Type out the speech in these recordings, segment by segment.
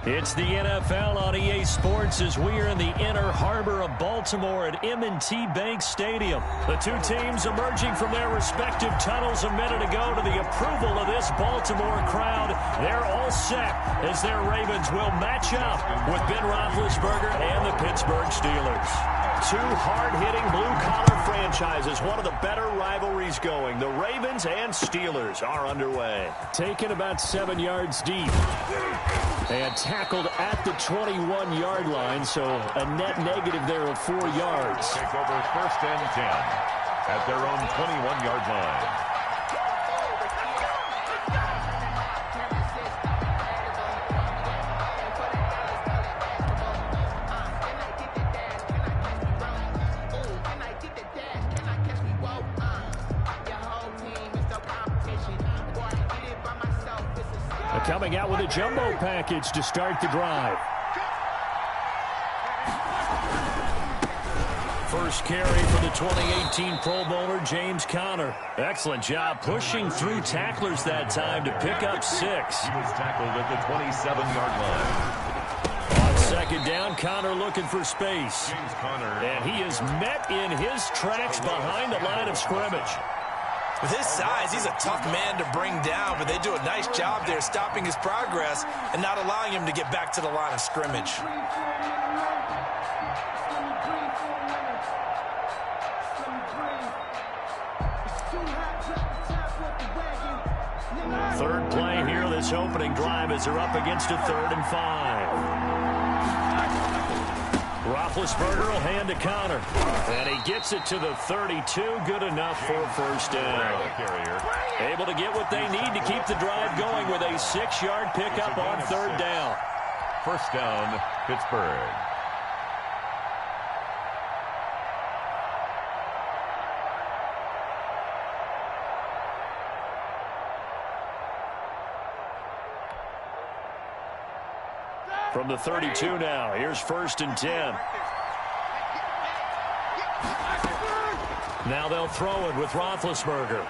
It's the NFL on EA Sports as we are in the inner harbor of Baltimore at M&T Bank Stadium. The two teams emerging from their respective tunnels a minute ago to the approval of this Baltimore crowd. They're all set as their Ravens will match up with Ben Roethlisberger and the Pittsburgh Steelers. Two hard-hitting blue-collar franchises, one of the better rivalries going. The Ravens and Steelers are underway. Taken about 7 yards deep. And tackled at the 21-yard line, so a net negative there of 4 yards. Take over 1st and 10 at their own 21-yard line. Coming out with a jumbo package to start the drive. First carry for the 2018 Pro Bowler, James Conner. Excellent job pushing through tacklers that time to pick up 6. He was tackled at the 27-yard line. On second down, Conner looking for space. James Conner. And he is met in his tracks behind the line of scrimmage. With his size, he's a tough man to bring down, but they do a nice job there stopping his progress and not allowing him to get back to the line of scrimmage. Third play here, this opening drive as they're up against a 3rd and 5. Roethlisberger will hand to Conner. And he gets it to the 32. Good enough for a first down. Able to get what they need to keep the drive going with a 6-yard pickup on 3rd down. First down, Pittsburgh. From the 32 now, here's 1st and 10. Now they'll throw it with Roethlisberger.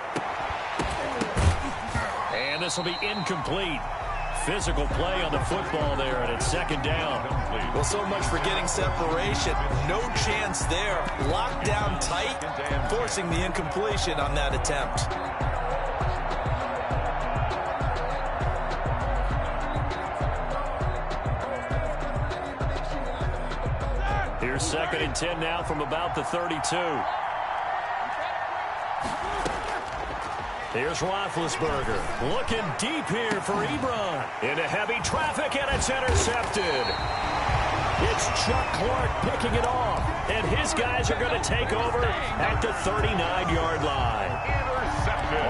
And this will be incomplete. Physical play on the football there, and it's 2nd down. Well, so much for getting separation. No chance there. Locked down tight, forcing the incompletion on that attempt. Here's 2nd and 10 now from about the 32. Here's Roethlisberger. Looking deep here for Ebron. Into heavy traffic, and it's intercepted. It's Chuck Clark picking it off. And his guys are going to take over at the 39-yard line.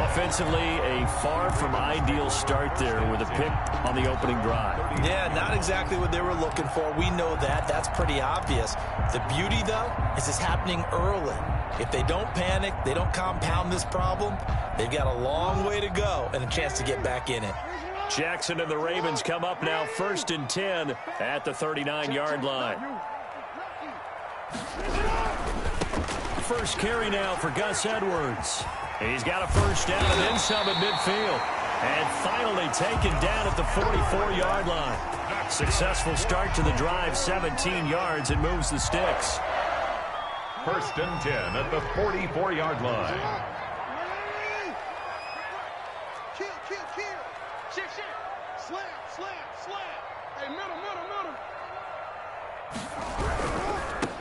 Offensively, a far from ideal start there with a pick on the opening drive. Yeah, not exactly what they were looking for. We know that. That's pretty obvious. The beauty, though, is it's happening early. If they don't panic, they don't compound this problem, they've got a long way to go and a chance to get back in it. Jackson and the Ravens come up now 1st and 10 at the 39-yard line. First carry now for Gus Edwards. He's got a first down and then some at midfield. And finally taken down at the 44-yard line. Successful start to the drive, 17 yards, and moves the sticks. 1st and 10 at the 44-yard line. Kill. Shit. Slam. Hey, middle.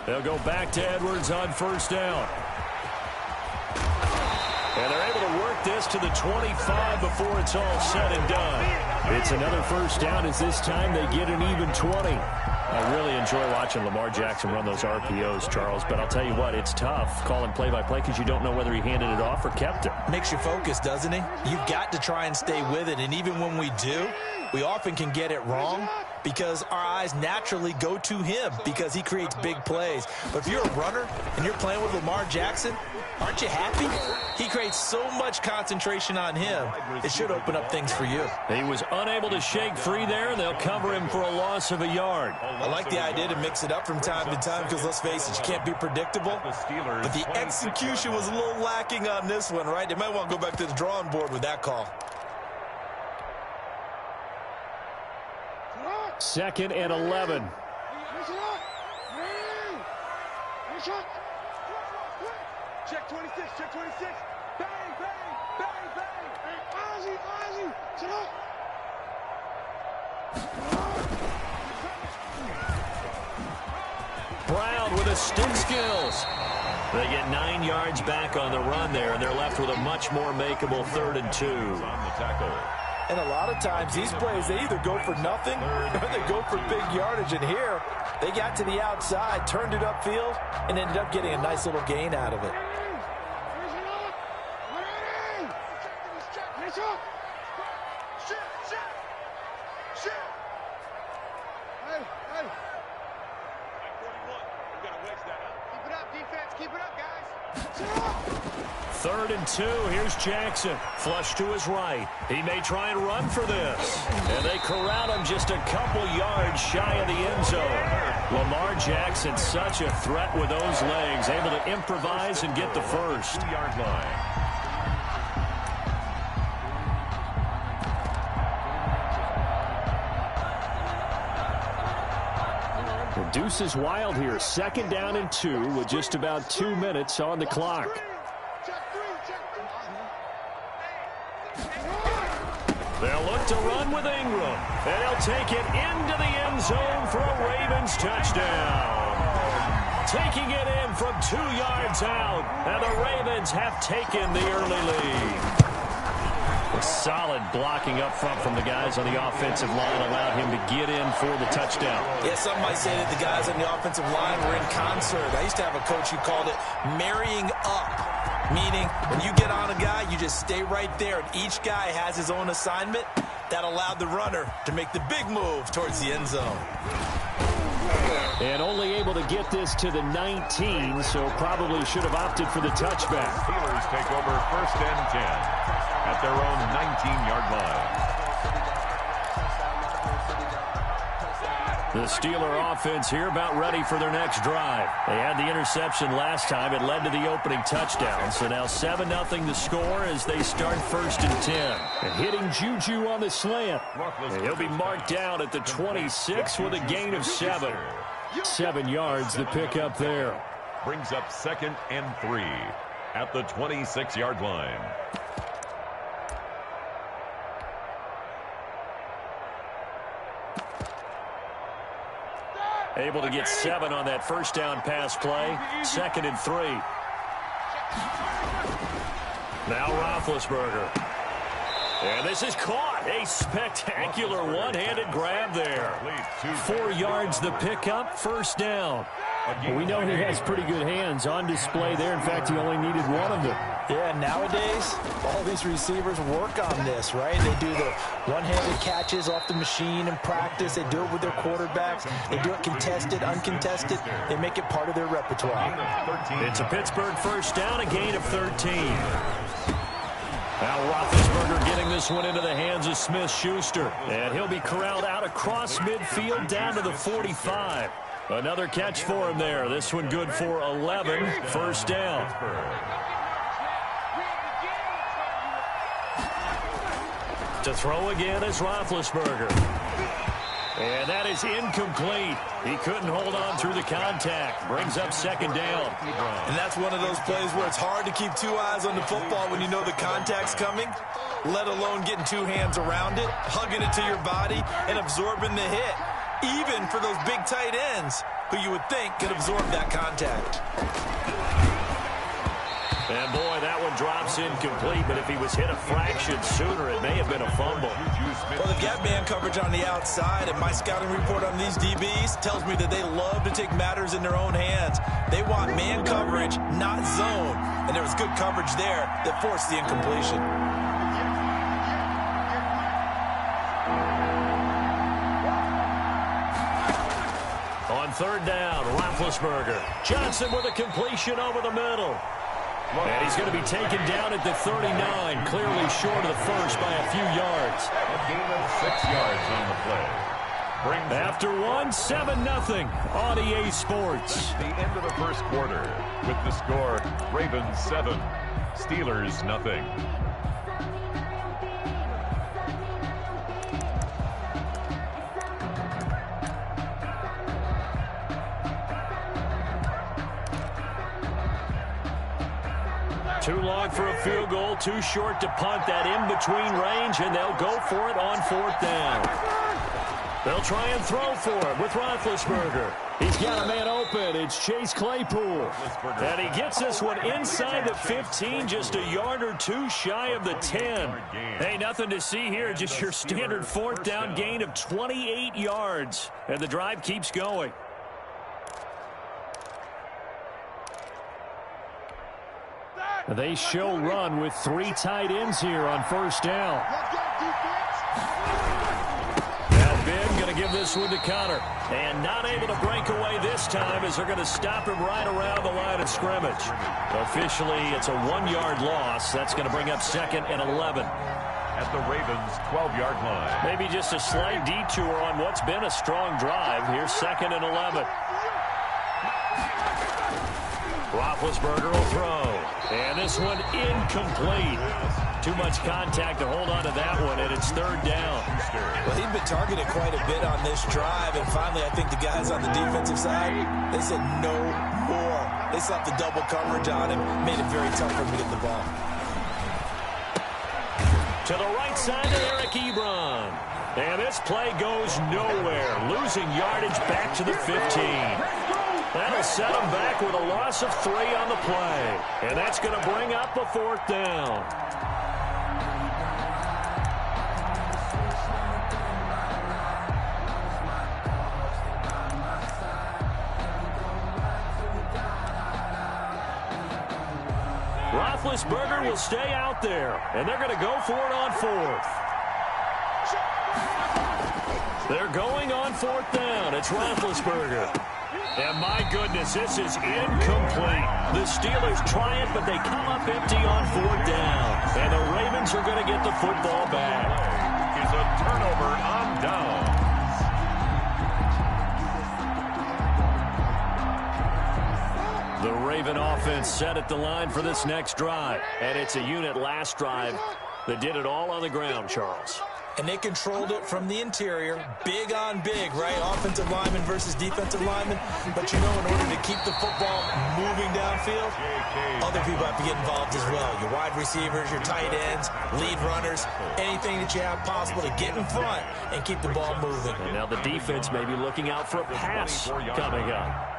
They'll go back to Edwards on first down. And they're able to work this to the 25 before it's all said and done. It's another first down as this time they get an even 20. I really enjoy watching Lamar Jackson run those RPOs, Charles, but I'll tell you what, it's tough calling play-by-play because you don't know whether he handed it off or kept it. Makes you focus, doesn't he? You've got to try and stay with it, and even when we do, we often can get it wrong because our eyes naturally go to him because he creates big plays. But if you're a runner and you're playing with Lamar Jackson, aren't you happy? He creates so much concentration on him, it should open up things for you. He was unable to shake free there, and they'll cover him for a loss of a yard. I like the idea to mix it up from time to time because, let's face it, you can't be predictable. But the execution was a little lacking on this one, right? They might want to go back to the drawing board with that call. 2nd and 11. Check 26, check 26. Bang, bang, bang, bang. Hey, Ozzy, Ozzy, sit up. Brown with his stick skills. They get 9 yards back on the run there, and they're left with a much more makeable 3rd and 2. On the tackle. And a lot of times these plays, they either go for nothing or they go for big yardage. And here, they got to the outside, turned it upfield, and ended up getting a nice little gain out of it. Keep it up, guys. 3rd and 2. Here's Jackson. Flush to his right. He may try and run for this. And they corral him just a couple yards shy of the end zone. Lamar Jackson, such a threat with those legs. Able to improvise and get the first. 2-yard line. The deuce is wild here. 2nd down and 2 with just about 2 minutes on the clock. They'll look to run with Ingram. And he'll take it into the end zone for a Ravens touchdown. Taking it in from 2 yards out. And the Ravens have taken the early lead. A solid blocking up front from the guys on the offensive line allowed him to get in for the touchdown. Yeah, some might say that the guys on the offensive line were in concert. I used to have a coach who called it marrying up, meaning when you get on a guy, you just stay right there, and each guy has his own assignment. That allowed the runner to make the big move towards the end zone. And only able to get this to the 19, so probably should have opted for the touchback. Steelers take over 1st and 10 at their own 19-yard line. The Steeler offense here about ready for their next drive. They had the interception last time. It led to the opening touchdown. So now 7-0 the score as they start 1st and 10. And hitting Juju on the slant. And he'll be marked down at the 26 with a gain of 7. 7 yards the pickup there. Brings up 2nd and 3 at the 26-yard line. Able to get 7 on that 1st down pass play. 2nd and 3. Now Roethlisberger. And this is caught. A spectacular one-handed grab there. 4 yards the pickup. 1st down. Well, we know he has pretty good hands on display there. In fact, he only needed one of them. Yeah, nowadays, all these receivers work on this, right? They do the one-handed catches off the machine in practice. They do it with their quarterbacks. They do it contested, uncontested. They make it part of their repertoire. It's a Pittsburgh 1st down, a gain of 13. Now Roethlisberger getting this one into the hands of Smith-Schuster. And he'll be corralled out across midfield down to the 45. Another catch for him there. This one good for 11. 1st down. To throw again is Roethlisberger. And that is incomplete. He couldn't hold on through the contact. Brings up 2nd down. And that's one of those plays where it's hard to keep 2 eyes on the football when you know the contact's coming, let alone getting 2 hands around it, hugging it to your body, and absorbing the hit. Even for those big tight ends who you would think could absorb that contact. And boy, that one drops incomplete, but if he was hit a fraction sooner, it may have been a fumble. Well, they've got man coverage on the outside, and my scouting report on these DBs tells me that they love to take matters in their own hands. They want man coverage, not zone. And there was good coverage there that forced the incompletion. On 3rd down, Roethlisberger. Johnson with a completion over the middle. And he's going to be taken down at the 39, clearly short of the first by a few yards. A gain of 6 yards on the play. After 7-0 on EA Sports. The end of the 1st quarter with the score Ravens 7, Steelers 0. Too long for a field goal, too short to punt. That in-between range, and they'll go for it on 4th down. They'll try and throw for it with Roethlisberger. He's got a man open. It's Chase Claypool. And he gets this one inside the 15, just a yard or two shy of the 10. Hey, nothing to see here, just your standard 4th down gain of 28 yards. And the drive keeps going. They show run with 3 tight ends here on 1st down. And Ben going to give this one to Connor. And not able to break away this time as they're going to stop him right around the line of scrimmage. Officially, it's a 1-yard loss. That's going to bring up 2nd and 11. At the Ravens' 12-yard line. Maybe just a slight detour on what's been a strong drive. Here's 2nd and 11. Roethlisberger will throw. And this one incomplete. Too much contact to hold on to that one, and it's 3rd down. Well, he'd been targeted quite a bit on this drive, and finally I think the guys on the defensive side, they said no more. They slapped the double coverage on him, made it very tough for him to get the ball. To the right side to Eric Ebron. And this play goes nowhere, losing yardage back to the 15. That'll set them back with a loss of 3 on the play. And that's going to bring up a 4th down. Roethlisberger will stay out there, and they're going to go for it on 4th. They're going on 4th down. It's Roethlisberger. And my goodness, this is incomplete. The Steelers try it, but they come up empty on 4th down. And the Ravens are going to get the football back. Is a turnover on downs. The Raven offense set at the line for this next drive. And it's a unit last drive that did it all on the ground, Charles. And they controlled it from the interior, big on big, right? Offensive lineman versus defensive lineman. But, you know, in order to keep the football moving downfield, other people have to get involved as well. Your wide receivers, your tight ends, lead runners, anything that you have possible to get in front and keep the ball moving. And now the defense may be looking out for a pass coming up.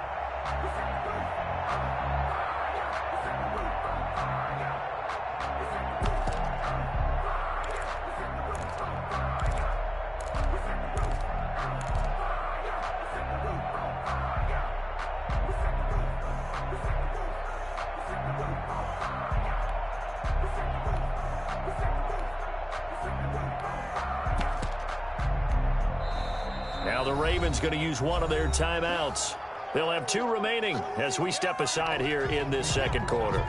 Now the Ravens going to use one of their timeouts. They'll have 2 remaining as we step aside here in this 2nd quarter.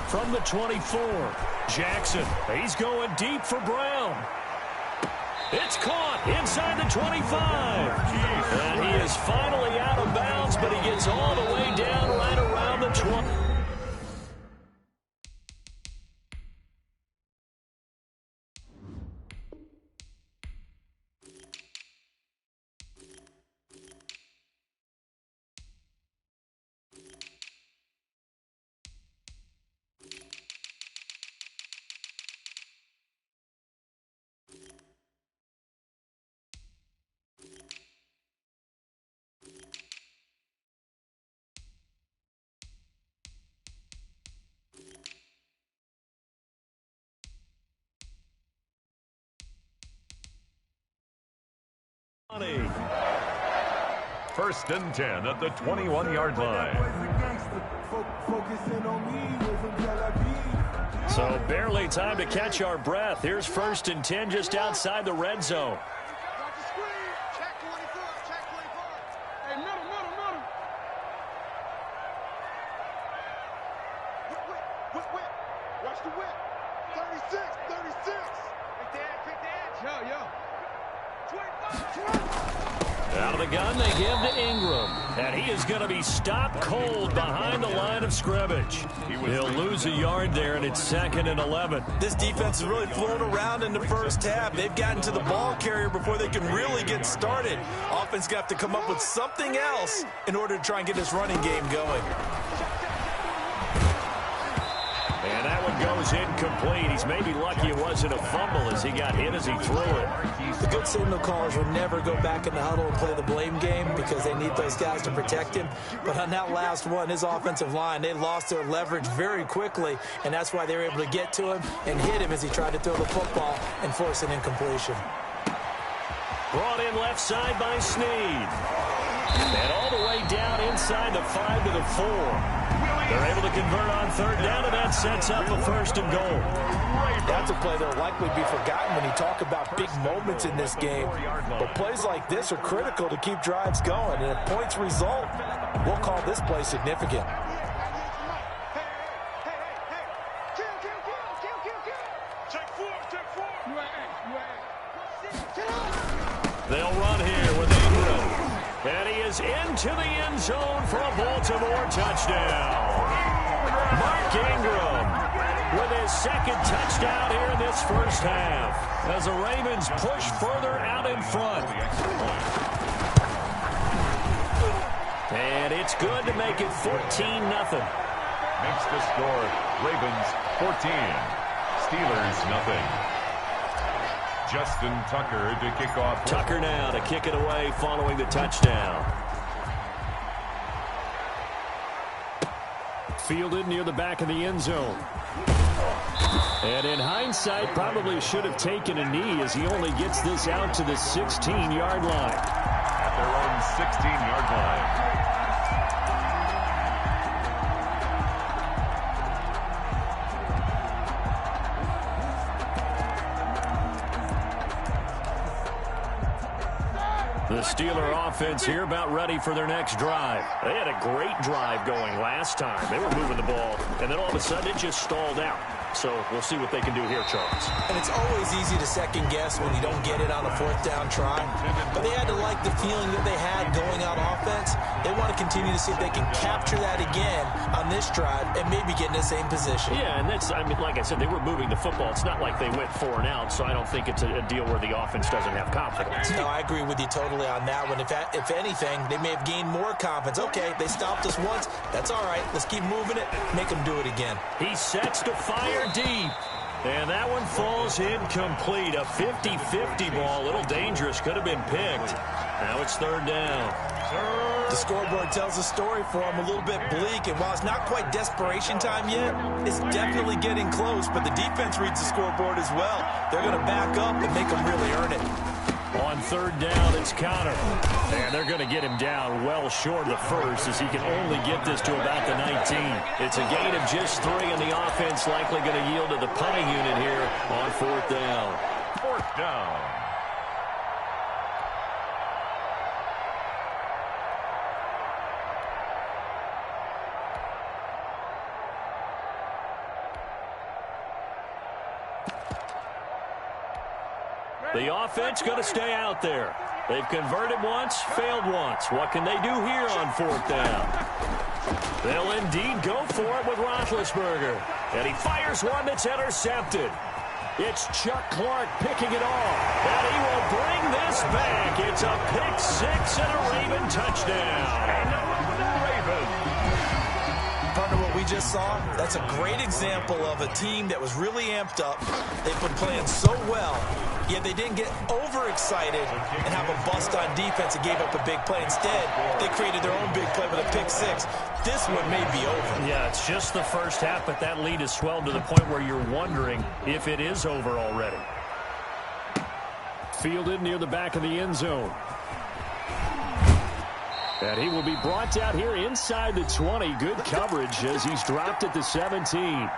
From the 24, Jackson. He's going deep for Brown. It's caught inside the 25. And he is finally out of bounds, but he gets all the way down right around the 20. First and 10 at the 21-yard line. So barely time to catch our breath. Here's 1st and 10 just outside the red zone. Check 24. Hey, middle. Whip. Watch the whip. 36. Quick the edge. Yo. Out of the gun, they give to Ingram. And he is going to be stopped cold behind the line of scrimmage. He'll lose a yard there, and it's 2nd and 11. This defense is really flown around in the first half. They've gotten to the ball carrier before they can really get started. Offense got to come up with something else in order to try and get this running game going. And that one goes incomplete. He's maybe lucky it wasn't a fumble as he got hit as he threw it. The good signal callers will never go back in the huddle and play the blame game because they need those guys to protect him. But on that last one, his offensive line, they lost their leverage very quickly, and that's why they were able to get to him and hit him as he tried to throw the football and force an incompletion. Brought in left side by Snead. And all the way down inside the 5 to the 4. They're able to convert on 3rd down, and that sets up a 1st and goal. That's a play that will likely be forgotten when you talk about big moments in this game. But plays like this are critical to keep drives going. And if points result, we'll call this play significant. They'll run here with Ingram. And he is into the end zone for a Baltimore touchdown. Mark Ingram with his 2nd touchdown here in this first half as the Ravens push further out in front. And it's good to make it 14-0. Makes the score Ravens 14, Steelers nothing. Justin Tucker to kick off. Tucker now to kick it away following the touchdown. Fielded near the back of the end zone. And in hindsight, probably should have taken a knee as he only gets this out to the 16-yard line. At their own 16-yard line. The Steeler offense here about ready for their next drive. They had a great drive going last time. They were moving the ball, and then all of a sudden it just stalled out. So we'll see what they can do here, Charles. And it's always easy to second guess when you don't get it on a 4th down try. But they had to like the feeling that they had going on offense. They want to continue to see if they can capture that again on this drive and maybe get in the same position. Yeah, and that's, I mean, like I said, they were moving the football. It's not like they went 4 and out, so I don't think it's a deal where the offense doesn't have confidence. No, I agree with you totally on that one. If anything, they may have gained more confidence. Okay, they stopped us once. That's all right. Let's keep moving it. Make them do it again. He sets to fire deep. And that one falls incomplete. A 50-50 ball. A little dangerous. Could have been picked. Now it's 3rd down. The scoreboard tells a story for them, a little bit bleak. And while it's not quite desperation time yet, it's definitely getting close. But the defense reads the scoreboard as well. They're going to back up and make them really earn it. On 3rd down, it's Connor. And they're going to get him down well short of the 1st as he can only get this to about the 19. It's a gain of just 3, and the offense likely going to yield to the punting unit here on 4th down. 4th down. The offense going to stay out there. They've converted once, failed once. What can they do here on 4th down? They'll indeed go for it with Roethlisberger. And he fires one that's intercepted. It's Chuck Clark picking it off. And he will bring this back. It's a pick-6 and a Raven touchdown. Partner, what we just saw, that's a great example of a team that was really amped up. They've been playing so well, yet they didn't get overexcited and have a bust on defense and gave up a big play. Instead, they created their own big play with a pick-6. This one may be over. Yeah, it's just the first half, but that lead has swelled to the point where you're wondering if it is over already. Fielded near the back of the end zone. And he will be brought down here inside the 20. Good coverage as he's dropped at the 17.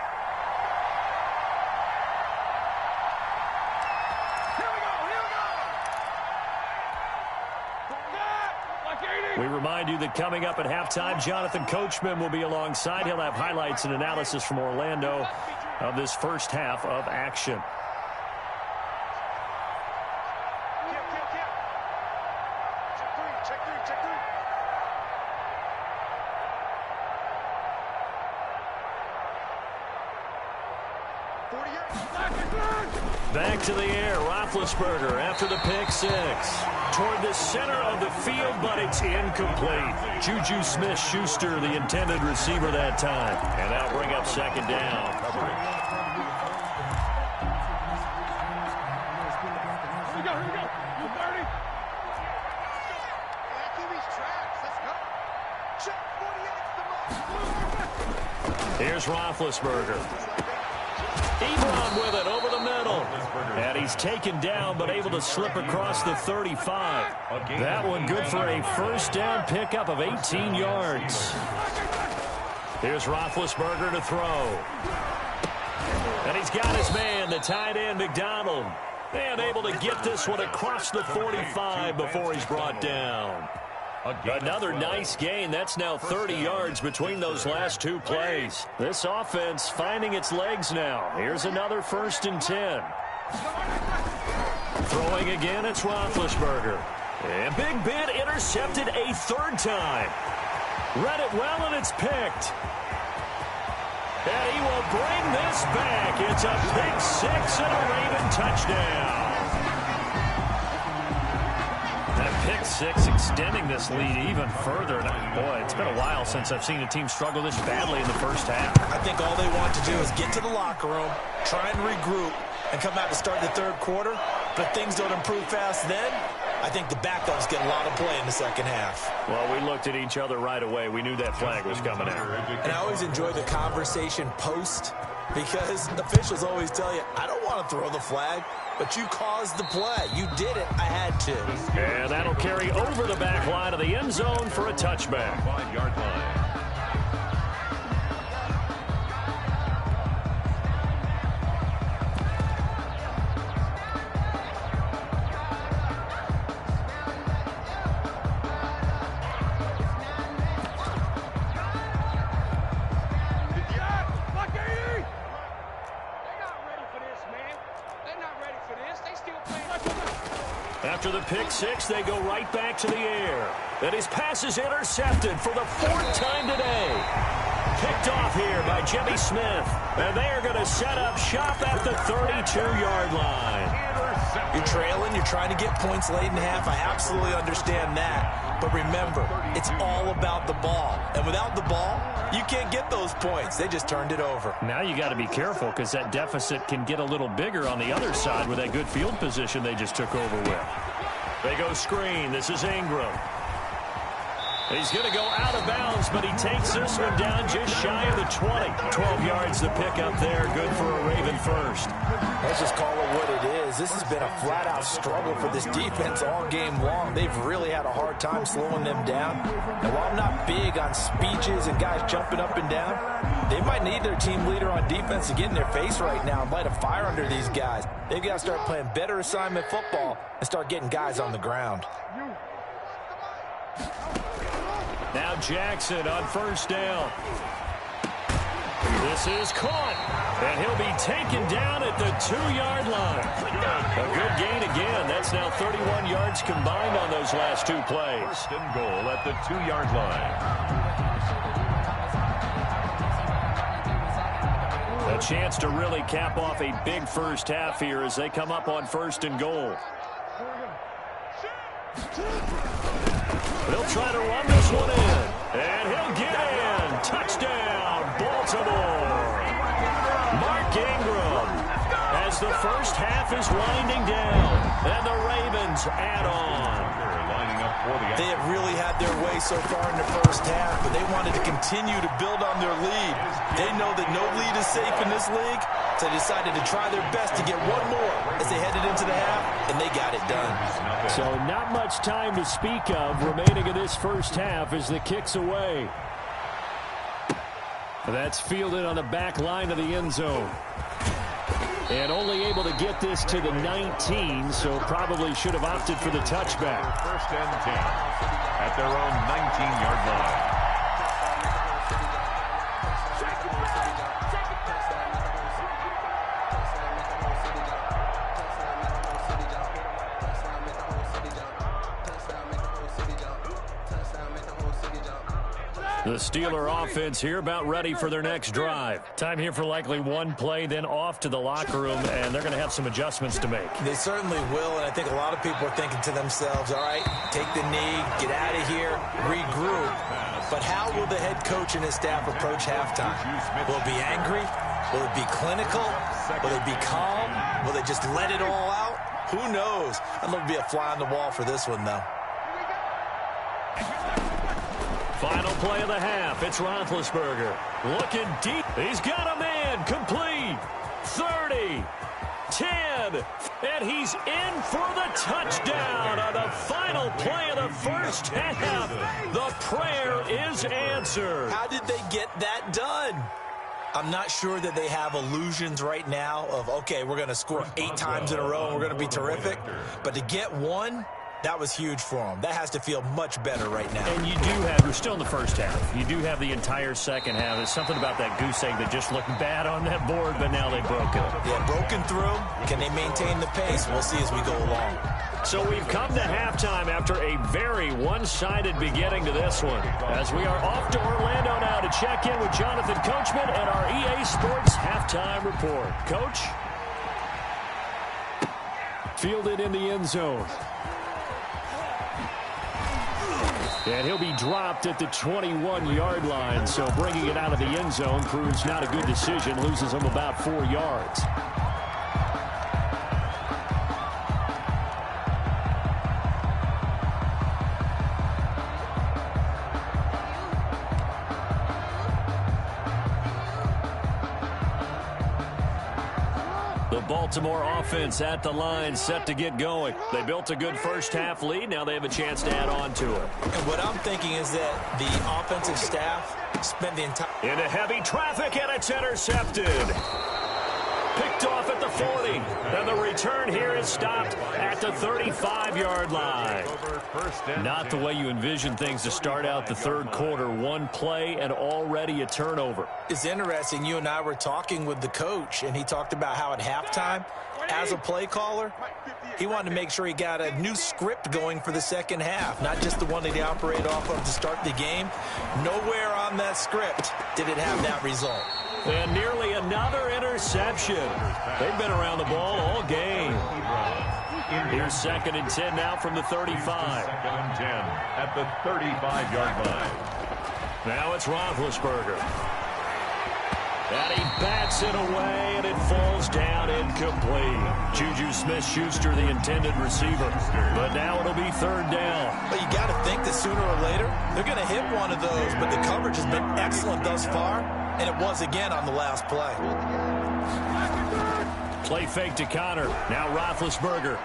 We remind you that coming up at halftime, Jonathan Coachman will be alongside. He'll have highlights and analysis from Orlando of this first half of action. Back to the air, Roethlisberger after the pick six. Toward the center of the field, but it's incomplete. Juju Smith-Schuster, the intended receiver that time. And that'll bring up second down. Here's Roethlisberger. Ebron with it over the middle. And he's taken down, but able to slip across the 35. That one good for a first down pickup of 18 yards. Here's Roethlisberger to throw. And he's got his man, the tight end, McDonald. And able to get this one across the 45 before he's brought down. Another nice gain. That's now 30 yards between those last two plays. This offense finding its legs now. Here's another 1st and 10. Throwing again, it's Roethlisberger. And Big Ben intercepted a third time. Read it well, and it's picked. And he will bring this back. It's a pick six and a Raven touchdown. Pick six, extending this lead even further. And boy, it's been a while since I've seen a team struggle this badly in the first half. I think all they want to do is get to the locker room, try and regroup, and come out to start the third quarter. But if things don't improve fast then, I think the backups get a lot of play in the second half. Well, we looked at each other right away. We knew that flag was coming out. And I always enjoy the conversation post, because officials always tell you, I don't want to throw the flag, but you caused the play. You did it. I had to. And that'll carry over the back line of the end zone for a touchback. 5-yard line. After the pick six, they go right back to the air. And his pass is intercepted for the 4th time today. Picked off here by Jimmy Smith. And they are going to set up shop at the 32-yard line. You're trailing. You're trying to get points late in half. I absolutely understand that. But remember, it's all about the ball. And without the ball, you can't get those points. They just turned it over. Now you got to be careful because that deficit can get a little bigger on the other side with that good field position they just took over with. They go screen. This is Ingram. He's going to go out of bounds, but he takes this one down just shy of the 20. 12 yards to pick up there. Good for a Raven first. Let's just call it what it is. This has been a flat-out struggle for this defense all game long. They've really had a hard time slowing them down. And while I'm not big on speeches and guys jumping up and down, they might need their team leader on defense to get in their face right now and light a fire under these guys. They've got to start playing better assignment football and start getting guys on the ground. Now Jackson on first down. This is caught. And he'll be taken down at the 2-yard line. A good gain again. That's now 31 yards combined on those last two plays. First and goal at the 2-yard line. A chance to really cap off a big first half here as they come up on first and goal. They'll try to run this one in. And he'll get in. Touchdown, Baltimore. Mark Ingram as the first half is winding down. And the Ravens add on. They have really had their way so far in the first half, but they wanted to continue to build on their lead. They know that no lead is safe in this league, so they decided to try their best to get one more as they headed into the half, and they got it done. So not much time to speak of remaining in this first half as the kick's away. That's fielded on the back line of the end zone. And only able to get this to the 19, so probably should have opted for the touchback. First and 10 at their own 19-yard line. The Steeler offense here about ready for their next drive. Time here for likely one play, then off to the locker room, and they're going to have some adjustments to make. They certainly will, and I think a lot of people are thinking to themselves, all right, take the knee, get out of here, regroup. But how will the head coach and his staff approach halftime? Will it be angry? Will it be clinical? Will they be calm? Will they just let it all out? Who knows? I'd love to be a fly on the wall for this one, though. Final play of the half. It's Roethlisberger. Looking deep. He's got a man. Complete. 30. 10. And he's in for the touchdown on the final play of the first half. The prayer is answered. How did they get that done? I'm not sure that they have illusions right now of, okay, we're going to score 8 times in a row and we're going to be terrific. But to get one, that was huge for them. That has to feel much better right now. And you do have, we're still in the first half. You do have the entire second half. There's something about that goose egg that just looked bad on that board, but now they broke it. Yeah, broken through. Can they maintain the pace? We'll see as we go along. So we've come to halftime after a very one-sided beginning to this one. As we are off to Orlando now to check in with Jonathan Coachman and our EA Sports halftime report. Coach? Fielded in the end zone. And he'll be dropped at the 21-yard line. So bringing it out of the end zone proves not a good decision. Loses him about 4 yards. Baltimore offense at the line, set to get going. They built a good first half lead. Now they have a chance to add on to it. And what I'm thinking is that the offensive staff spent the entire... Into heavy traffic, and it's intercepted. Picked off at the 40. And the return here is stopped at the 35-yard line. Not the way you envision things to start out the third quarter. One play and already a turnover. It's interesting. You and I were talking with the coach, and he talked about how at halftime, as a play caller, he wanted to make sure he got a new script going for the second half, not just the one that he operated off of to start the game. Nowhere on that script did it have that result. And nearly another interception. They've been around the ball all game. Here's 2nd and 10 now from the 35. 2nd and 10 at the 35-yard line. Now it's Roethlisberger. And he bats it away, and it falls down incomplete. Juju Smith-Schuster, the intended receiver. But now it'll be 3rd down. But you got to think that sooner or later, they're going to hit one of those. But the coverage has been excellent thus far, and it was again on the last play. Play fake to Connor. Now Roethlisberger.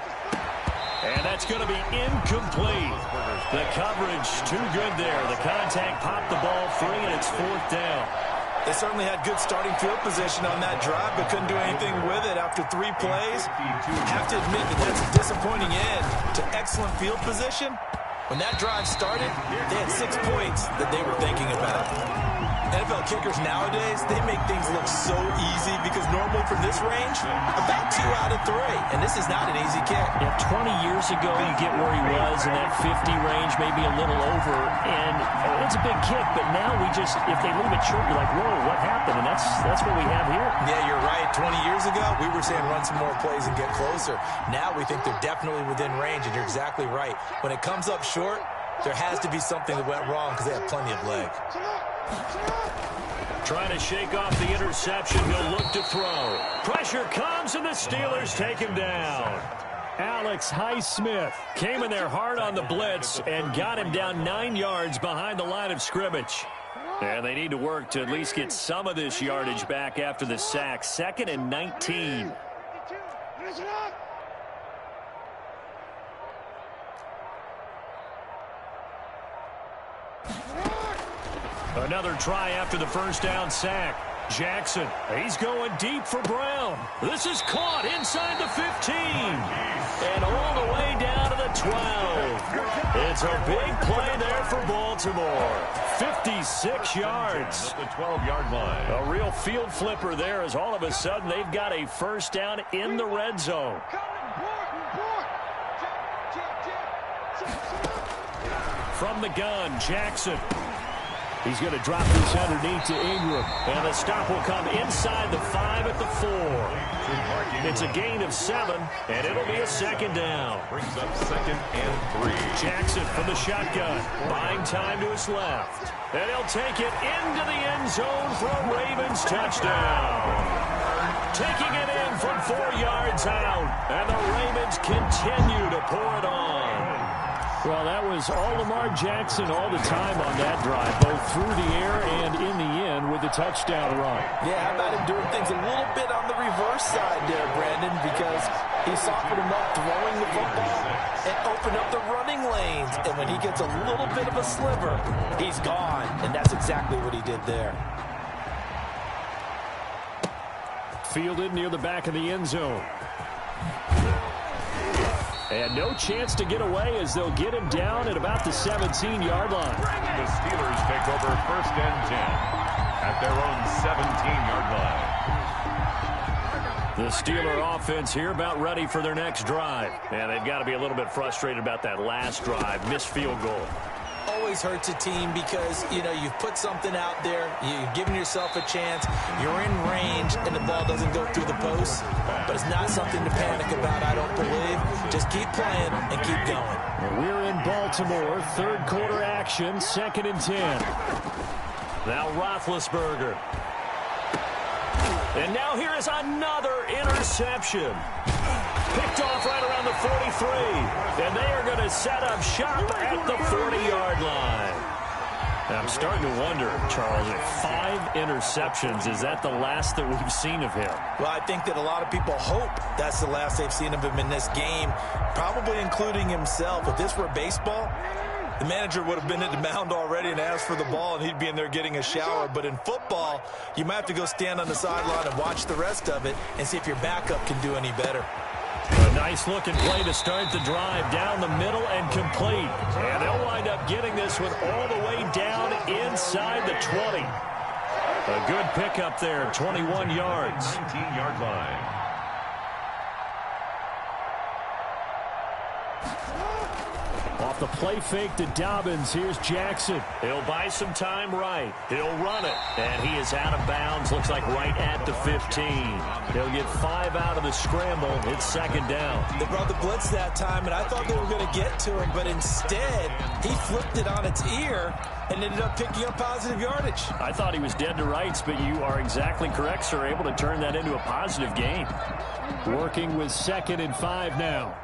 And that's going to be incomplete. The coverage too good there. The contact popped the ball free, and it's 4th down. They certainly had good starting field position on that drive, but couldn't do anything with it after 3 plays. Have to admit that that's a disappointing end to excellent field position. When that drive started, they had 6 points that they were thinking about. NFL kickers nowadays, they make things look so easy because normally from this range, about 2 out of 3. And this is not an easy kick. Yeah, 20 years ago, you get where he was in that 50 range, maybe a little over. And it's a big kick, but now we just, if they leave it short, you're like, whoa, what happened? And that's what we have here. Yeah, you're right. 20 years ago, we were saying run some more plays and get closer. Now we think they're definitely within range, and you're exactly right. When it comes up short, there has to be something that went wrong because they have plenty of leg. Trying to shake off the interception. He'll look to throw. Pressure comes, and the Steelers take him down. Alex Highsmith came in there hard on the blitz and got him down 9 yards behind the line of scrimmage. And they need to work to at least get some of this yardage back after the sack. 2nd and 19. Another try after the first down sack. Jackson, he's going deep for Brown. This is caught inside the 15. And all the way down to the 12. It's a big play there for Baltimore. 56 yards. At the 12-yard line. A real field flipper there as all of a sudden they've got a first down in the red zone. From the gun, Jackson. He's going to drop this underneath to Ingram. And the stop will come inside the 5 at the 4. It's a gain of 7, and it'll be a second down. Brings up 2nd and 3. Jackson from the shotgun, buying time to his left. And he'll take it into the end zone for a Ravens touchdown. Taking it in from 4 yards out, and the Ravens continue to pour it on. Well, that was all Lamar Jackson all the time on that drive, both through the air and in the end with the touchdown run. Yeah, how about him doing things a little bit on the reverse side there, Brandon, because he softened him up throwing the football and opened up the running lanes. And when he gets a little bit of a sliver, he's gone. And that's exactly what he did there. Fielded near the back of the end zone. And no chance to get away as they'll get him down at about the 17-yard line. The Steelers take over 1st and 10 at their own 17-yard line. The Steeler offense here about ready for their next drive. And they've got to be a little bit frustrated about that last drive, missed field goal. Always hurts a team because, you know, you've put something out there, you've given yourself a chance, you're in range, and the ball doesn't go through the post. But it's not something to panic about, I don't believe. Just keep playing and keep going. We're in Baltimore, 3rd quarter action, 2nd and 10. Now Roethlisberger. And now here is another interception. Picked off right around the 43. And they are going to set up shop at the 40-yard line. And I'm starting to wonder, Charles, if 5 interceptions, is that the last that we've seen of him? Well, I think that a lot of people hope that's the last they've seen of him in this game, probably including himself. If this were baseball, the manager would have been at the mound already and asked for the ball, and he'd be in there getting a shower. But in football, you might have to go stand on the sideline and watch the rest of it and see if your backup can do any better. A nice-looking play to start the drive down the middle and complete. And they'll wind up getting this one all the way down inside the 20. A good pickup there, 21 yards. 19-yard line. Off the play fake to Dobbins, here's Jackson. He'll buy some time right. He'll run it. And he is out of bounds, looks like right at the 15. He'll get 5 out of the scramble. It's 2nd down. They brought the blitz that time, and I thought they were going to get to him, but instead, he flipped it on its ear and ended up picking up positive yardage. I thought he was dead to rights, but you are exactly correct, sir, able to turn that into a positive gain. Working with 2nd and 5 now.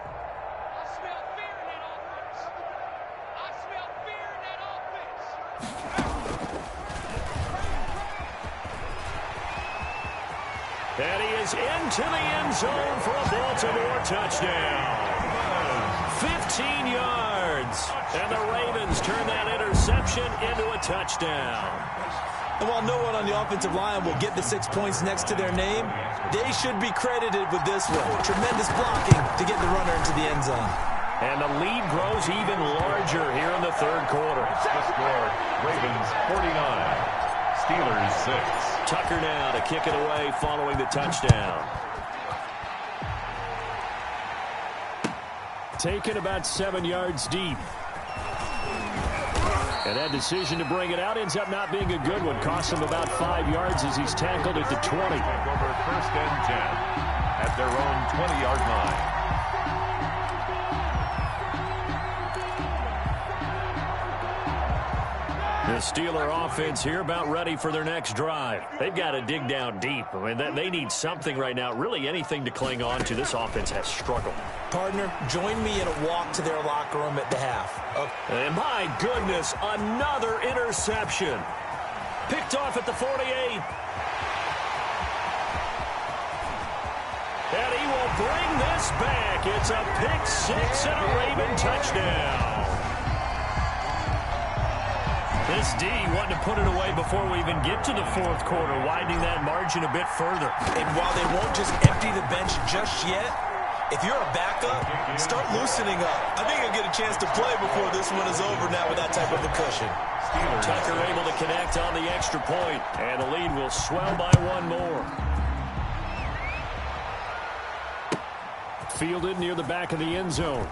And he is into the end zone for a Baltimore touchdown. 15 yards. And the Ravens turn that interception into a touchdown. And while no one on the offensive line will get the 6 points next to their name, they should be credited with this one. Tremendous blocking to get the runner into the end zone. And the lead grows even larger here in the 3rd quarter. The score, Ravens 49, Steelers 6. Tucker now to kick it away following the touchdown. Taken about 7 yards deep. And that decision to bring it out ends up not being a good one. Cost him about 5 yards as he's tackled at the 20. Take over 1st and 10 at their own 20-yard line. The Steeler offense here about ready for their next drive. They've got to dig down deep. I mean, they need something right now, really anything to cling on to. This offense has struggled. Partner, join me in a walk to their locker room at the half. Okay. And my goodness, another interception. Picked off at the 48. And he will bring this back. It's a pick 6 and a Raven touchdown. This D wanting to put it away before we even get to the 4th quarter, widening that margin a bit further. And while they won't just empty the bench just yet, if you're a backup, start loosening up. I think you'll get a chance to play before this one is over now with that type of a cushion. Tucker able to connect on the extra point, and the lead will swell by 1 more. Fielded near the back of the end zone.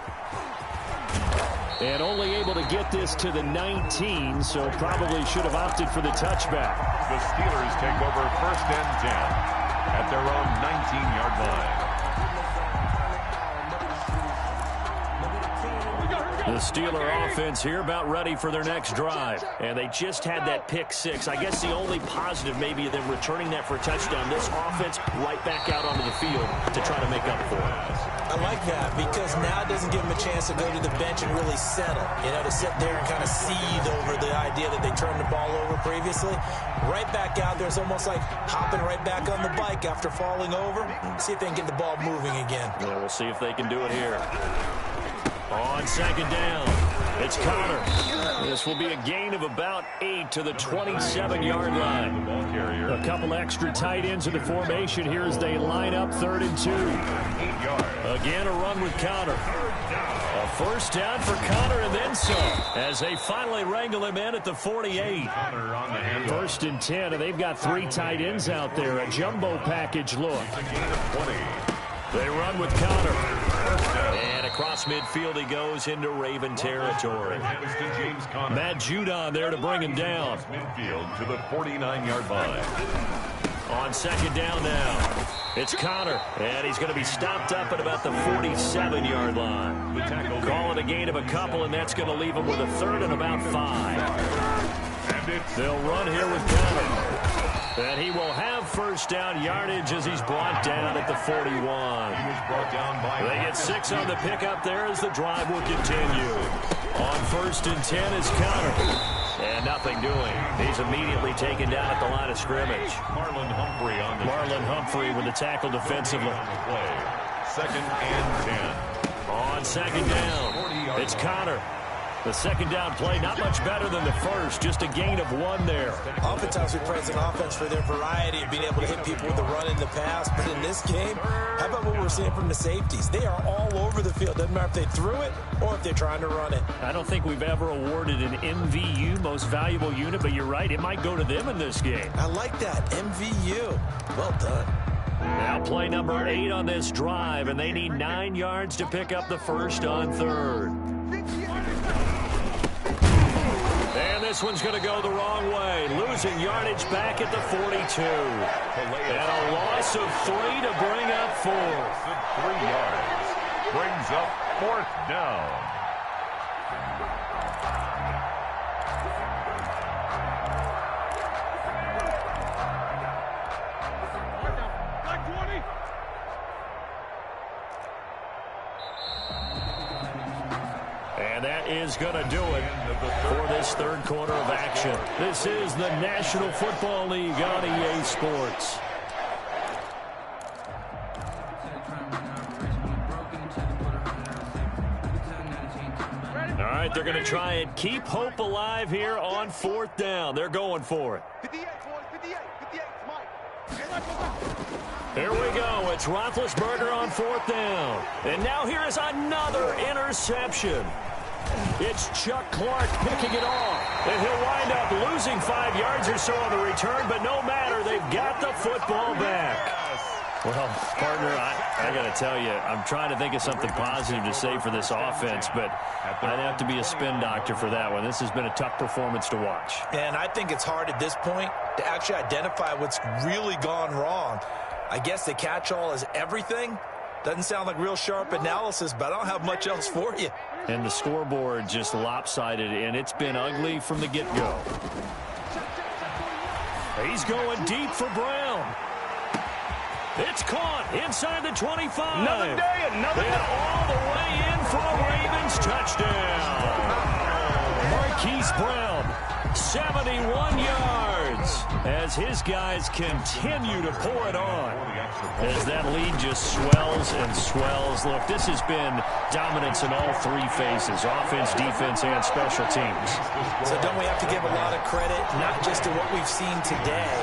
And only able to get this to the 19, so probably should have opted for the touchback. The Steelers take over 1st and 10 at their own 19-yard line. The Steeler offense here about ready for their next drive. And they just had that pick six. I guess the only positive maybe of them returning that for a touchdown. This offense right back out onto the field to try to make up for it. I like that because now it doesn't give them a chance to go to the bench and really settle. You know, to sit there and kind of seethe over the idea that they turned the ball over previously. Right back out there. It's almost like hopping right back on the bike after falling over. See if they can get the ball moving again. Yeah, we'll see if they can do it here. On 2nd down, it's Connor. This will be a gain of about 8 to the 27-yard line. A couple extra tight ends in the formation here as they line up 3rd and 2. Again, a run with Connor. A 1st down for Connor and then some as they finally wrangle him in at the 48. 1st and 10, and they've got 3 tight ends out there. A jumbo package look. They run with Connor. And across midfield he goes into Raven territory. Matt Judon there to bring him down. Midfield to the 49-yard line. On 2nd down now, it's Connor. And he's going to be stopped up at about the 47-yard line. Call it a gain of a couple, and that's going to leave him with a 3rd and about 5. They'll run here with Connor. And he will have 1st down yardage as he's brought down at the 41. They get 6 on the pickup there as the drive will continue. On 1st and 10 is Connor. And nothing doing. He's immediately taken down at the line of scrimmage. Marlon Humphrey with the tackle defensively. 2nd and 10. On 2nd down, it's Connor. The 2nd down play, not much better than the first, just a gain of 1 there. Oftentimes we praise an offense for their variety of being able to hit people with the run in the pass, but in this game, how about what we're seeing from the safeties? They are all over the field. Doesn't matter if they threw it or if they're trying to run it. I don't think we've ever awarded an MVU, most valuable unit, but you're right, it might go to them in this game. I like that, MVU. Well done. Now play number 8 on this drive, and they need 9 yards to pick up the 1st on 3rd. And this one's going to go the wrong way. Losing yardage back at the 42. And a loss of 3 to bring up 4th. 3 yards. Brings up 4th down. And that is going to do it for this 3rd quarter of action. This is the National Football League on EA Sports. All right, they're going to try and keep hope alive here on 4th down. They're going for it. 58, boys, 58, it's Mike. Here we go. It's Roethlisberger on 4th down. And now here is another interception. It's Chuck Clark picking it off. And he'll wind up losing 5 yards or so on the return, but no matter, they've got the football back. Well, partner, I got to tell you, I'm trying to think of something positive to say for this offense, but I'd have to be a spin doctor for that one. This has been a tough performance to watch. And I think it's hard at this point to actually identify what's really gone wrong. I guess the catch-all is everything. Doesn't sound like real sharp analysis, but I don't have much else for you. And the scoreboard just lopsided, and it's been ugly from the get-go. He's going deep for Brown. It's caught inside the 25. Another day, another and all the way in for a Ravens touchdown. Marquise Brown, 71 yards, as his guys continue to pour it on. As that lead just swells and swells. Look, this has been dominance in all 3 phases, offense, defense, and special teams. So don't we have to give a lot of credit, not just to what we've seen today,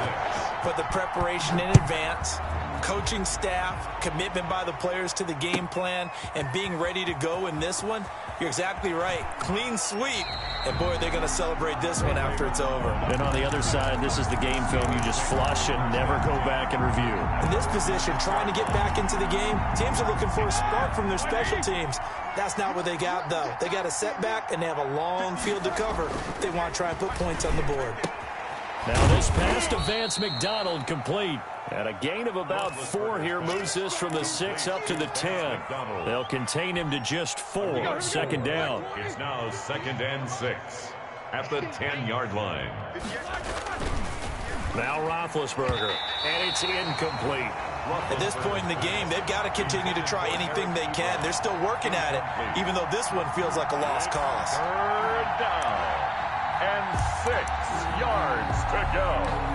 but the preparation in advance, coaching staff, commitment by the players to the game plan, and being ready to go in this one, you're exactly right. Clean sweep. And, boy, they're going to celebrate this one after it's over. And on the other side, this is the game film you just flush and never go back and review. In this position, trying to get back into the game, teams are looking for a spark from their special teams. That's not what they got, though. They got a setback, and they have a long field to cover if they want to try and put points on the board. Now this pass to Vance McDonald complete. And a gain of about 4 here moves this from the 6 up to the 10. They'll contain him to just 4. Second down. It's now 2nd and 6 at the 10-yard line. Now Roethlisberger, and it's incomplete. At this point in the game, they've got to continue to try anything they can. They're still working at it, even though this one feels like a lost cause. 3rd down and 6 yards to go.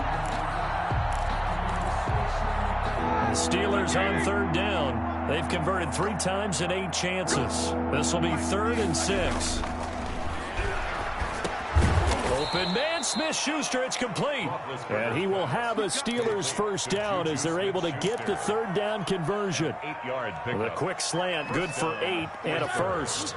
The Steelers on 3rd down. They've converted 3 times in 8 chances. This will be 3rd and 6. Open man, Smith-Schuster, it's complete. And he will have a Steelers first down as they're able to get the 3rd down conversion. 8-yard pickup. With a quick slant, good for 8 and a first.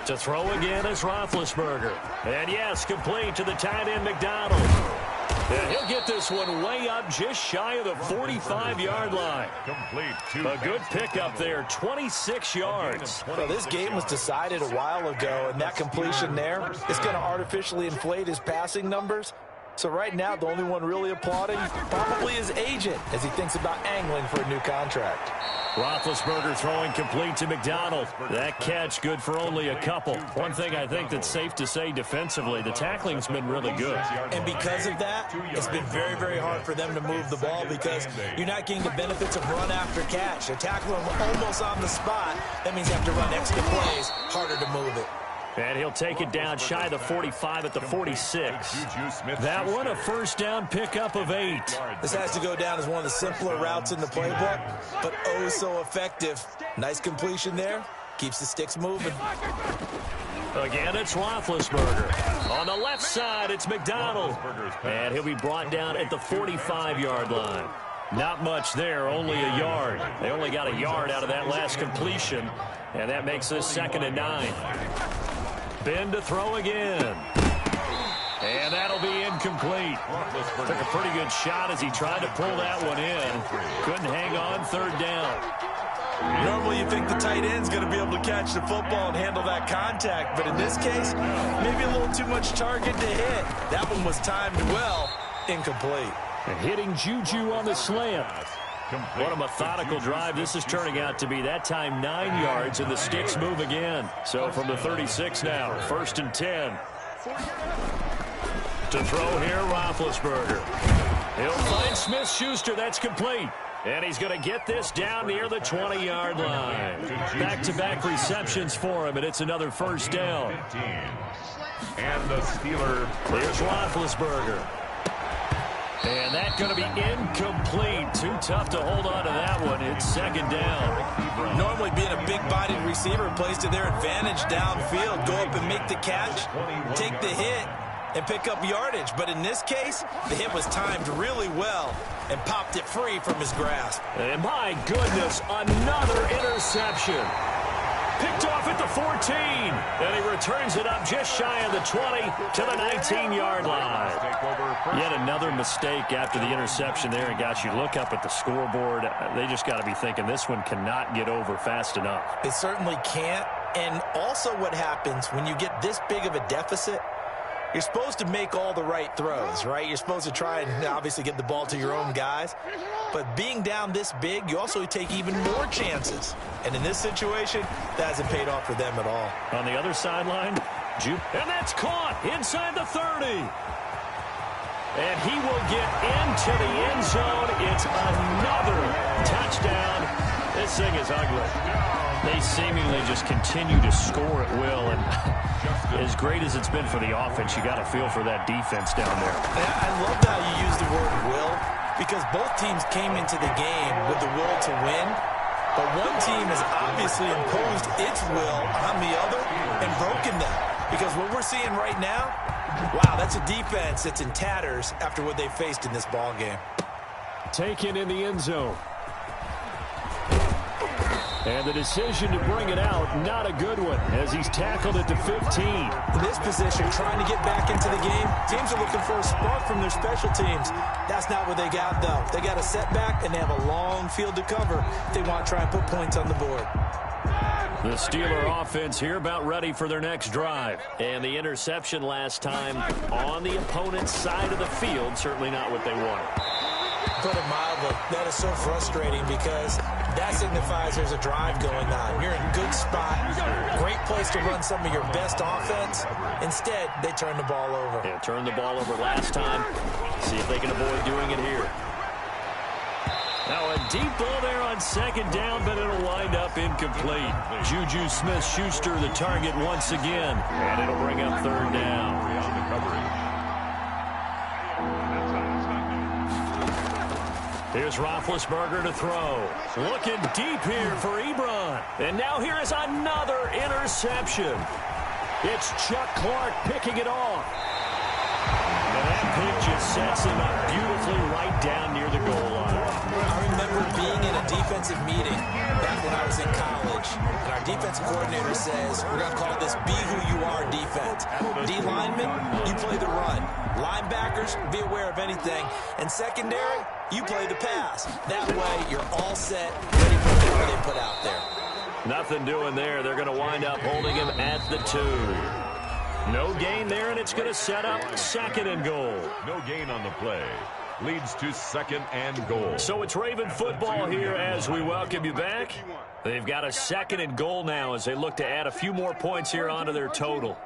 To throw again is Roethlisberger. And yes, complete to the tight end McDonald. And he'll get this one way up just shy of the 45-yard line. Complete. A good pickup there, 26 yards. Well, this game was decided a while ago, and that completion there is going to artificially inflate his passing numbers. So right now, the only one really applauding probably his agent as he thinks about angling for a new contract. Roethlisberger throwing complete to McDonald. That catch good for only a couple. One thing I think that's safe to say defensively, the tackling's been really good. And because of that, it's been very, very hard for them to move the ball because you're not getting the benefits of run after catch. They're tackling almost on the spot. That means you have to run extra plays, harder to move it. And he'll take it down shy of the 45 at the 46. That one a first down pickup of 8. This has to go down as one of the simpler routes in the playbook, but oh so effective. Nice completion there. Keeps the sticks moving. Again, it's Roethlisberger. On the left side, it's McDonald. And he'll be brought down at the 45-yard line. Not much there, only a yard. They only got a yard out of that last completion, and that makes this 2nd and 9. Ben to throw again. And that'll be incomplete. Took a pretty good shot as he tried to pull that one in. Couldn't hang on, 3rd down. Normally you think the tight end's going to be able to catch the football and handle that contact, but in this case, maybe a little too much target to hit. That one was timed well, incomplete. And hitting Juju on the slant. What a methodical drive this is turning out to be. That time 9 yards, and the sticks move again. So from the 36 now, 1st and 10. To throw here, Roethlisberger. He'll find Smith-Schuster. That's complete. And he's going to get this down near the 20-yard line. Back-to-back receptions for him, and it's another first down. And the Steeler. Here's Roethlisberger. And that's going to be incomplete. Too tough to hold on to that one. It's 2nd down. Normally being a big-bodied receiver plays to their advantage downfield. Go up and make the catch, take the hit, and pick up yardage. But in this case, the hit was timed really well and popped it free from his grasp. And my goodness, another interception. Picked off at the 14, and he returns it up just shy of the 20 to the 19-yard line. Yet another mistake after the interception there, and got you look up at the scoreboard. They just got to be thinking this one cannot get over fast enough. It certainly can't. And also what happens when you get this big of a deficit, you're supposed to make all the right throws, right? You're supposed to try and obviously get the ball to your own guys. But being down this big, you also take even more chances. And in this situation, that hasn't paid off for them at all. On the other sideline, and that's caught inside the 30. And he will get into the end zone. It's another touchdown. This thing is ugly. They seemingly just continue to score at will. And as great as it's been for the offense, you got to feel for that defense down there. I love how you use the word will, because both teams came into the game with the will to win. But one team has obviously imposed its will on the other and broken them. Because what we're seeing right now, Wow, that's a defense that's in tatters after what they faced in this ball game. Taken in the end zone. And the decision to bring it out, not a good one, as he's tackled at the 15. In this position, trying to get back into the game, teams are looking for a spark from their special teams. That's not what they got, though. They got a setback, and they have a long field to cover if they want to try and put points on the board. The Steeler offense here about ready for their next drive. And the interception last time on the opponent's side of the field, certainly not what they wanted. Put it mildly, that is so frustrating because that signifies there's a drive going on. You're in a good spot, great place to run some of your best offense. Instead, they turn the ball over. Yeah, turned the ball over last time. See if they can avoid doing it here. Now a deep ball there on second down, but it'll wind up incomplete. Juju Smith-Schuster the target once again, and it'll bring up third down. Here's Roethlisberger to throw. Looking deep here for Ebron. And now here is another interception. It's Chuck Clark picking it off. And that pick just sets him up beautifully right down near the goal line. I remember being in a defensive meeting back when I was in college, and our defensive coordinator says, we're going to call this be who you are defense. D linemen, you play the run. Linebackers, be aware of anything. And secondary, you play the pass. That way, you're all set, ready for whatever they put out there. Nothing doing there. They're going to wind up holding him at the 2. No gain there, and it's going to set up second and goal. No gain on the play. Leads to second and goal. So it's Raven football here as we welcome you back. They've got a second and goal now as they look to add a few more points here onto their total.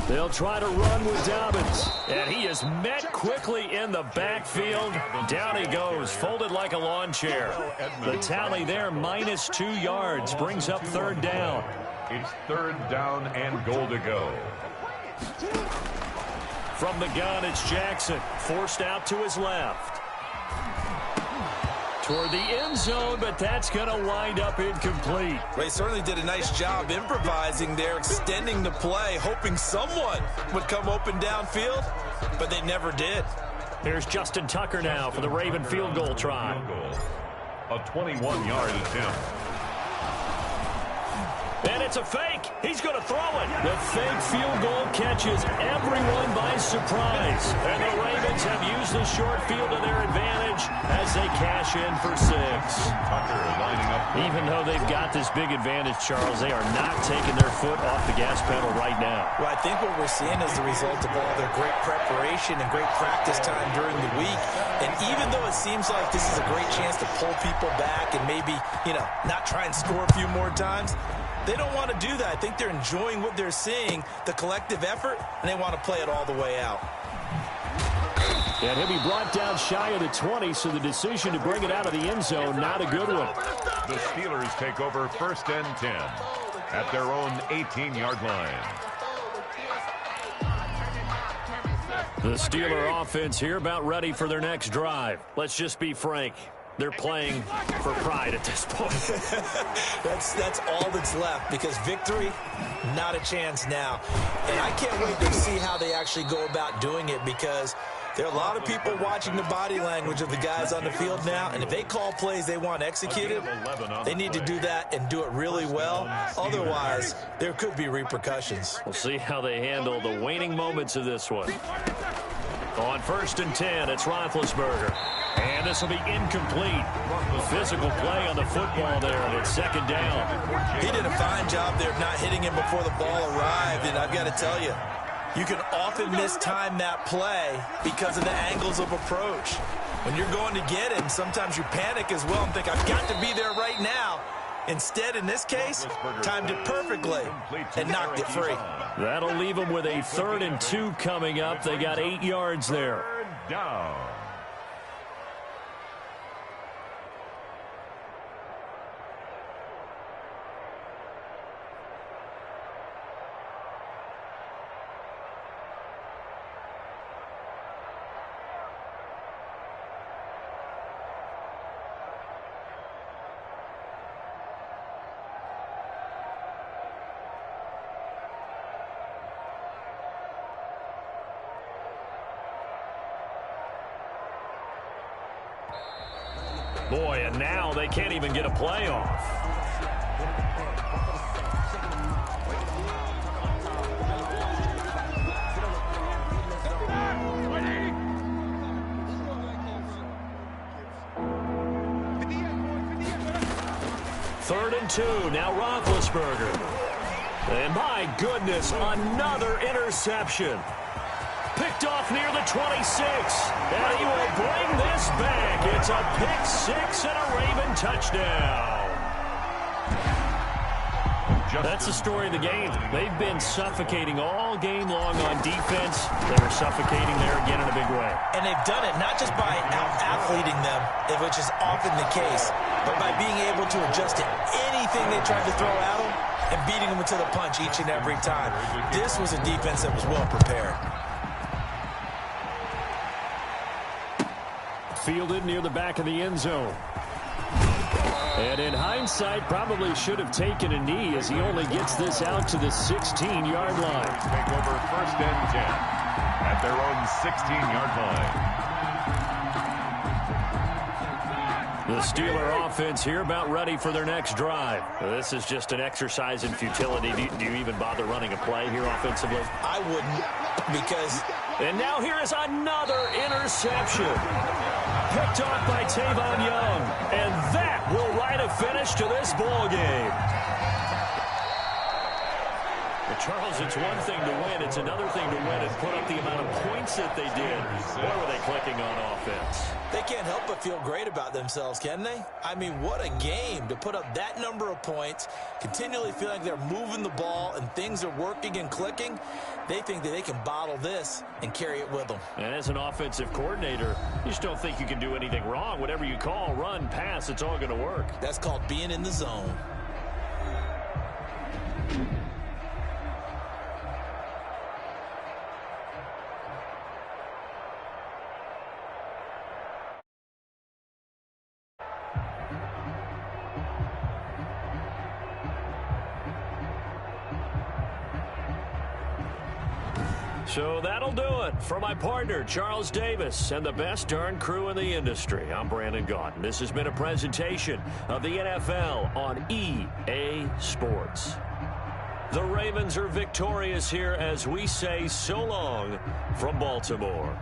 They'll try to run with Dobbins. And he is met quickly in the backfield. Down he goes, folded like a lawn chair. The tally there, -2 yards, brings up third down. It's third down and goal to go. From the gun, it's Jackson, forced out to his left. Toward the end zone, but that's going to wind up incomplete. They certainly did a nice job improvising there, extending the play, hoping someone would come open downfield, but they never did. Here's Justin Tucker now for the Raven field goal try. A 21-yard attempt. And it's a fake. He's going to throw it. The fake field goal catches everyone by surprise. And the Ravens have used the short field to their advantage as they cash in for 6. Tucker lining up. Even though they've got this big advantage, Charles, they are not taking their foot off the gas pedal right now. Well, I think what we're seeing is the result of all their great preparation and great practice time during the week. And even though it seems like this is a great chance to pull people back and maybe, not try and score a few more times, they don't want to do that. I think they're enjoying what they're seeing, the collective effort, and they want to play it all the way out. And he'll be brought down shy of the 20, so the decision to bring it out of the end zone, not a good one. The Steelers take over first and 10 at their own 18-yard line. The Steeler offense here about ready for their next drive. Let's just be frank. They're playing for pride at this point. That's all that's left, because victory, not a chance now. And I can't wait to see how they actually go about doing it, because there are a lot of people watching the body language of the guys on the field now, and if they call plays they want executed, they need to do that and do it really well. Otherwise, there could be repercussions. We'll see how they handle the waning moments of this one. On first and 10, it's Roethlisberger. And this will be incomplete. Physical play on the football there, and it's second down. He did a fine job there of not hitting him before the ball arrived, and I've got to tell you, you can often mistime that play because of the angles of approach. When you're going to get him, sometimes you panic as well and think, I've got to be there right now. Instead, in this case, timed it perfectly and knocked it free. That'll leave them with a 3rd and 2 coming up. They got 8 yards there. Third down. Boy, and now they can't even get a play off. Third and 2, now Roethlisberger. And my goodness, another interception. Picked off near the 26, and he will bring this back. It's a pick 6 and a Raven touchdown. That's the story of the game. They've been suffocating all game long on defense. They were suffocating there again in a big way. And they've done it not just by out-athleting them, which is often the case, but by being able to adjust to anything they tried to throw at them and beating them to the punch each and every time. This was a defense that was well prepared. Fielded near the back of the end zone. And in hindsight, probably should have taken a knee as he only gets this out to the 16-yard line. Take over 1st and 10 at their own 16-yard line. The Steeler offense here about ready for their next drive. This is just an exercise in futility. Do you even bother running a play here offensively? I wouldn't, because... And now here is another interception. Picked off by Tavon Young. And that will write a finish to this ball game. Well, Charles, it's one thing to win. It's another thing to win and put up the amount of points that they did. Boy, were they clicking on offense. They can't help but feel great about themselves, can they? I mean, what a game to put up that number of points, continually feel like they're moving the ball and things are working and clicking. They think that they can bottle this and carry it with them. And as an offensive coordinator, you just don't think you can do anything wrong. Whatever you call, run, pass, it's all going to work. That's called being in the zone. So that'll do it for my partner, Charles Davis, and the best darn crew in the industry. I'm Brandon Gaudin. This has been a presentation of the NFL on EA Sports. The Ravens are victorious here as we say so long from Baltimore.